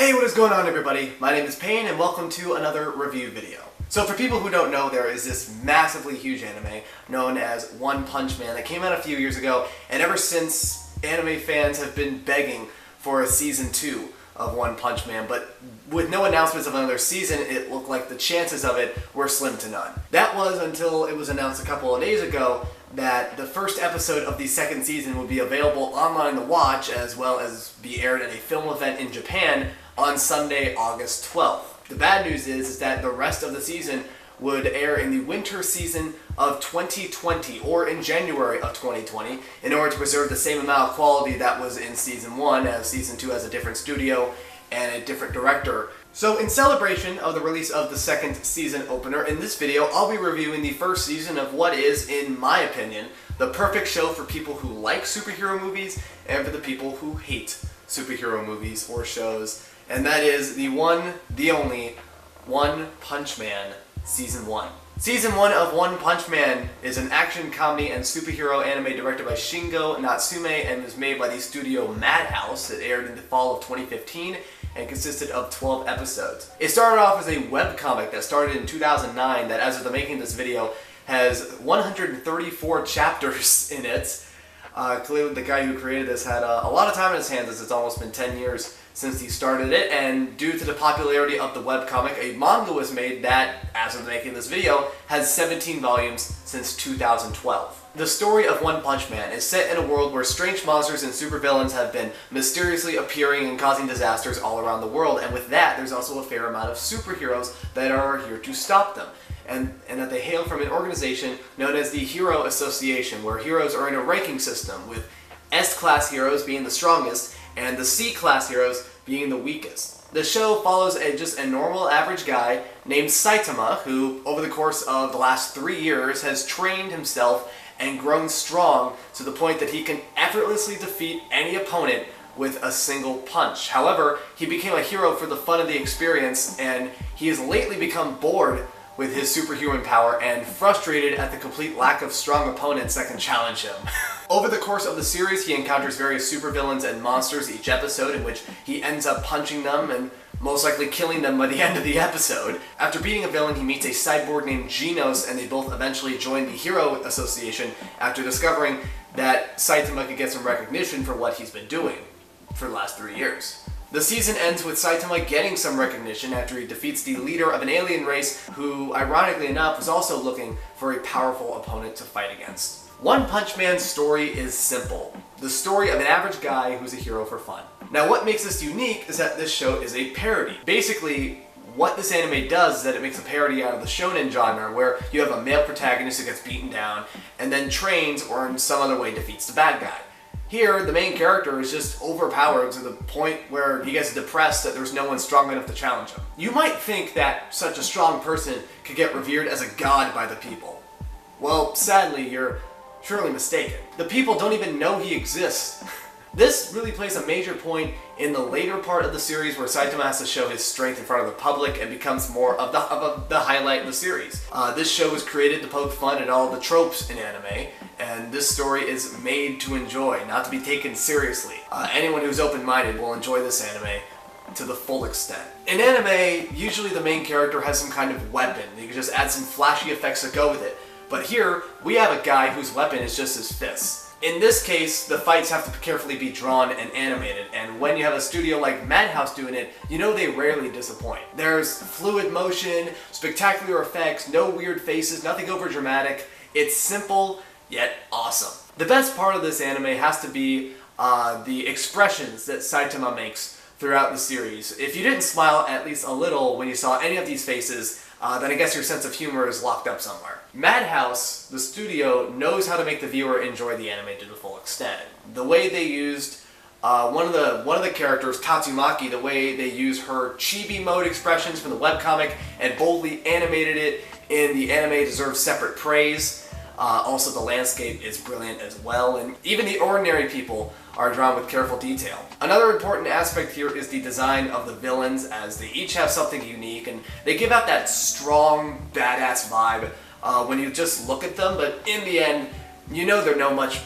Hey, what is going on everybody? My name is Payne and welcome to another review video. So for people who don't know, there is this massively huge anime known as One Punch Man that came out a few years ago, and ever since anime fans have been begging for a season 2 of One Punch Man, but with no announcements of another season, it looked like the chances of it were slim to none. That was until it was announced a couple of days ago that the first episode of the second season would be available online to watch, as well as be aired at a film event in Japan on Sunday, August 12th. The bad news is that the rest of the season would air in the winter season of 2020 or in January of 2020 in order to preserve the same amount of quality that was in season 1, as season 2 has a different studio and a different director. So in celebration of the release of the second season opener, in this video I'll be reviewing the first season of what is, in my opinion, the perfect show for people who like superhero movies and for the people who hate superhero movies or shows, and that is the one, the only, One Punch Man Season 1. Season 1 of One Punch Man is an action, comedy, and superhero anime directed by Shingo Natsume and was made by the studio Madhouse. It aired in the fall of 2015 and consisted of 12 episodes. It started off as a webcomic that started in 2009 that, as of the making of this video, has 134 chapters in it. Clearly the guy who created this had a lot of time in his hands, as it's almost been 10 years since he started it, and due to the popularity of the webcomic, a manga was made that, as of making this video, has 17 volumes since 2012. The story of One Punch Man is set in a world where strange monsters and supervillains have been mysteriously appearing and causing disasters all around the world, and with that there's also a fair amount of superheroes that are here to stop them. And that they hail from an organization known as the Hero Association, where heroes are in a ranking system, with S-class heroes being the strongest and the C-class heroes being the weakest. The show follows just a normal average guy named Saitama, who over the course of the last 3 years has trained himself and grown strong to the point that he can effortlessly defeat any opponent with a single punch. However, he became a hero for the fun of the experience, and he has lately become bored with his superhuman power and frustrated at the complete lack of strong opponents that can challenge him. Over the course of the series, he encounters various supervillains and monsters each episode, in which he ends up punching them and most likely killing them by the end of the episode. After beating a villain, he meets a cyborg named Genos, and they both eventually join the Hero Association after discovering that Saitama could get some recognition for what he's been doing for the last 3 years. The season ends with Saitama getting some recognition after he defeats the leader of an alien race who, ironically enough, was also looking for a powerful opponent to fight against. One Punch Man's story is simple. The story of an average guy who's a hero for fun. Now, what makes this unique is that this show is a parody. Basically, what this anime does is that it makes a parody out of the shonen genre, where you have a male protagonist who gets beaten down and then trains or in some other way defeats the bad guy. Here, the main character is just overpowered to the point where he gets depressed that there's no one strong enough to challenge him. You might think that such a strong person could get revered as a god by the people. Well, sadly, you're surely mistaken. The people don't even know he exists. This really plays a major point in the later part of the series, where Saitama has to show his strength in front of the public and becomes more of the highlight of the series. This show was created to poke fun at all the tropes in anime, and this story is made to enjoy, not to be taken seriously. Anyone who's open-minded will enjoy this anime to the full extent. In anime, usually the main character has some kind of weapon. You can just add some flashy effects to go with it. But here, we have a guy whose weapon is just his fists. In this case, the fights have to carefully be drawn and animated, and when you have a studio like Madhouse doing it, you know they rarely disappoint. There's fluid motion, spectacular effects, no weird faces, nothing overdramatic. It's simple, yet awesome. The best part of this anime has to be the expressions that Saitama makes throughout the series. If you didn't smile at least a little when you saw any of these faces, then I guess your sense of humor is locked up somewhere. Madhouse, the studio, knows how to make the viewer enjoy the anime to the full extent. The way they used one of the characters, Tatsumaki, the way they use her chibi mode expressions from the webcomic and boldly animated it in the anime deserves separate praise. Also, the landscape is brilliant as well, and even the ordinary people are drawn with careful detail. Another important aspect here is the design of the villains, as they each have something unique, and they give out that strong, badass vibe when you just look at them, but in the end, you know they're no match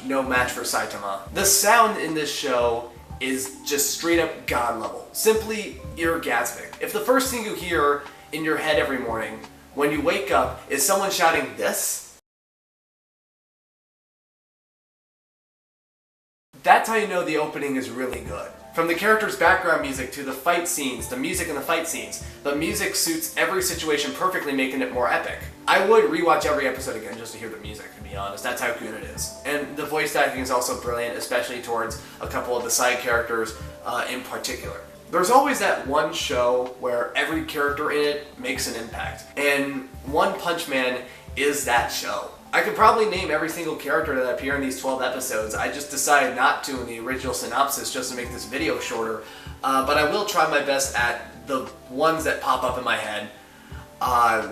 for Saitama. The sound in this show is just straight up god level. Simply orgasmic. If the first thing you hear in your head every morning when you wake up is someone shouting this, that's how you know the opening is really good. From the character's background music to the fight scenes, the music in the fight scenes, the music suits every situation perfectly, making it more epic. I would rewatch every episode again just to hear the music, to be honest. That's how good it is. And the voice acting is also brilliant, especially towards a couple of the side characters in particular. There's always that one show where every character in it makes an impact, and One Punch Man is that show. I could probably name every single character that appear in these 12 episodes. I just decided not to in the original synopsis just to make this video shorter, but I will try my best at the ones that pop up in my head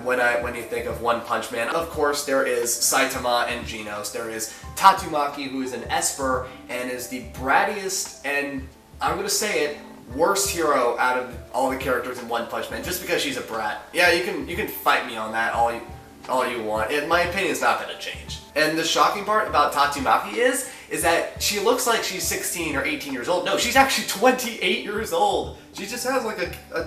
when you think of One Punch Man. Of course, there is Saitama and Genos. There is Tatsumaki, who is an Esper and is the brattiest, and I'm gonna say it, worst hero out of all the characters in One Punch Man, just because she's a brat. Yeah, you can fight me on that all you want. My opinion is not going to change. And the shocking part about Tatsumaki is that she looks like she's 16 or 18 years old. No, she's actually 28 years old. She just has like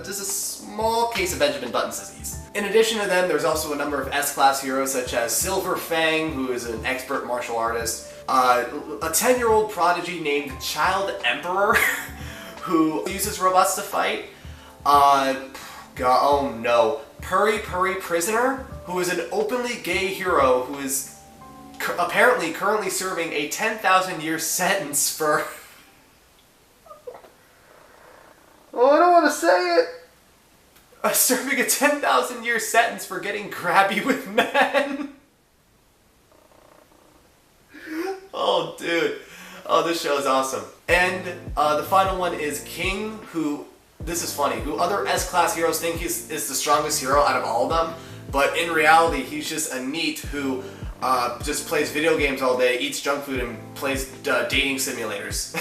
just a small case of Benjamin Button disease. In addition to them, there's also a number of S-class heroes such as Silver Fang, who is an expert martial artist, a 10-year-old prodigy named Child Emperor, who uses robots to fight. Oh no. Puri Puri Prisoner, who is an openly gay hero who is apparently currently serving a 10,000-year sentence for... Oh, I don't want to say it! Serving a 10,000-year sentence for getting grabby with men. Oh, dude. Oh, this show is awesome. And the final one is King, who... This is funny, who other S-class heroes think is the strongest hero out of all of them, but in reality, he's just a NEET who just plays video games all day, eats junk food, and plays dating simulators.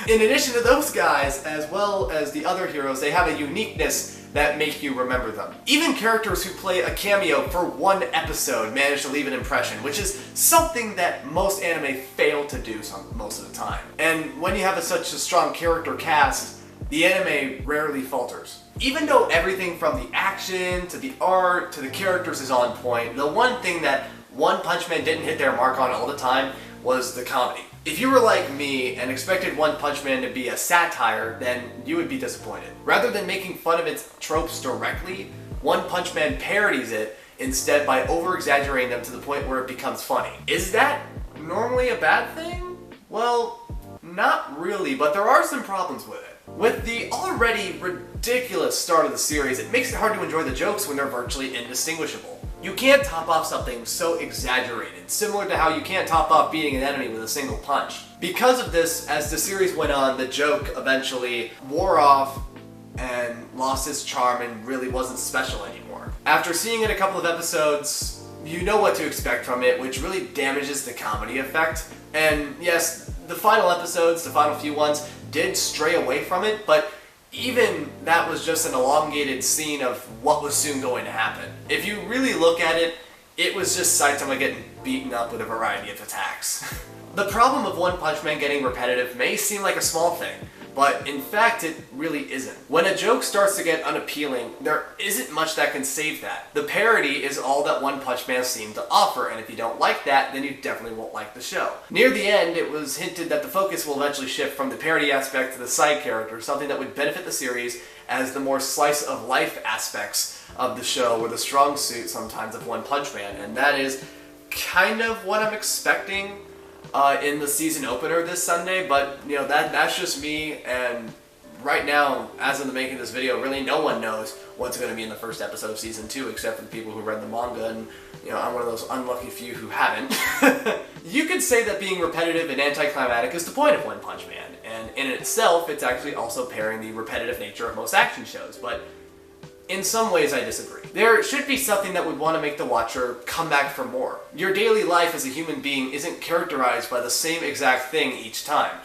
In addition to those guys, as well as the other heroes, they have a uniqueness that make you remember them. Even characters who play a cameo for one episode manage to leave an impression, which is something that most anime fail to do most of the time. And when you have such a strong character cast, the anime rarely falters. Even though everything from the action, to the art, to the characters is on point, the one thing that One Punch Man didn't hit their mark on all the time was the comedy. If you were like me and expected One Punch Man to be a satire, then you would be disappointed. Rather than making fun of its tropes directly, One Punch Man parodies it instead by over-exaggerating them to the point where it becomes funny. Is that normally a bad thing? Well, not really, but there are some problems with it. With the already ridiculous start of the series, it makes it hard to enjoy the jokes when they're virtually indistinguishable. You can't top off something so exaggerated, similar to how you can't top off beating an enemy with a single punch. Because of this, as the series went on, the joke eventually wore off and lost its charm and really wasn't special anymore. After seeing it a couple of episodes, you know what to expect from it, which really damages the comedy effect. And yes, the final episodes, the final few ones, did stray away from it, but even that was just an elongated scene of what was soon going to happen. If you really look at it, it was just Saitama getting beaten up with a variety of attacks. The problem of One Punch Man getting repetitive may seem like a small thing, but in fact it really isn't. When a joke starts to get unappealing, there isn't much that can save that. The parody is all that One Punch Man seemed to offer, and if you don't like that, then you definitely won't like the show. Near the end, it was hinted that the focus will eventually shift from the parody aspect to the side character, something that would benefit the series, as the more slice-of-life aspects of the show were the strong suit sometimes of One Punch Man, and that is kind of what I'm expecting in the season opener this Sunday, but you know, that's just me, and right now, as of the making of this video, really no one knows what's going to be in the first episode of season 2, except for the people who read the manga, and you know, I'm one of those unlucky few who haven't. You could say that being repetitive and anticlimactic is the point of One Punch Man, and in itself, it's actually also pairing the repetitive nature of most action shows, but in some ways I disagree. There should be something that would want to make the watcher come back for more. Your daily life as a human being isn't characterized by the same exact thing each time.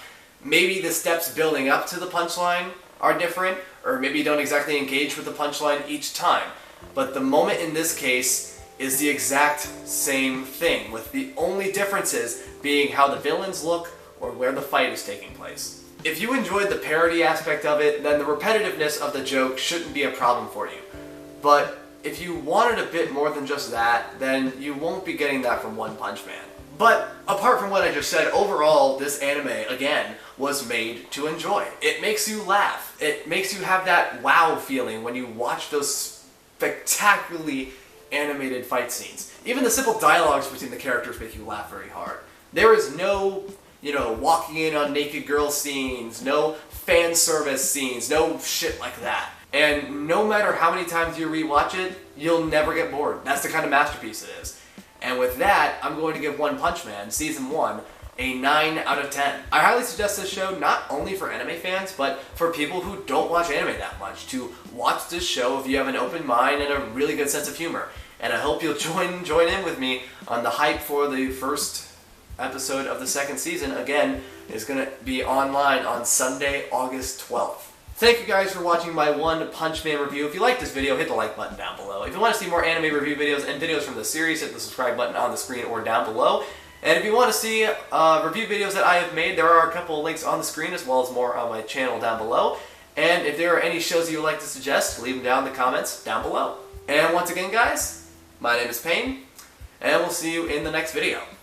Maybe the steps building up to the punchline are different, or maybe you don't exactly engage with the punchline each time. But the moment in this case is the exact same thing, with the only differences being how the villains look or where the fight is taking place. If you enjoyed the parody aspect of it, then the repetitiveness of the joke shouldn't be a problem for you. But if you wanted a bit more than just that, then you won't be getting that from One Punch Man. But apart from what I just said, overall, this anime, again, was made to enjoy. It makes you laugh. It makes you have that wow feeling when you watch those spectacularly animated fight scenes. Even the simple dialogues between the characters make you laugh very hard. There is no, walking in on naked girl scenes, no fan service scenes, no shit like that. And no matter how many times you rewatch it, you'll never get bored. That's the kind of masterpiece it is. And with that, I'm going to give One Punch Man, Season 1, a 9 out of 10. I highly suggest this show not only for anime fans, but for people who don't watch anime that much, to watch this show if you have an open mind and a really good sense of humor. And I hope you'll join in with me on the hype for the first episode of the second season. Again, is going to be online on Sunday, August 12th. Thank you guys for watching my One Punch Man review. If you liked this video, hit the like button down below. If you want to see more anime review videos and videos from the series, hit the subscribe button on the screen or down below. And if you want to see review videos that I have made, there are a couple of links on the screen as well as more on my channel down below. And if there are any shows you would like to suggest, leave them down in the comments down below. And once again, guys, my name is Payne, and we'll see you in the next video.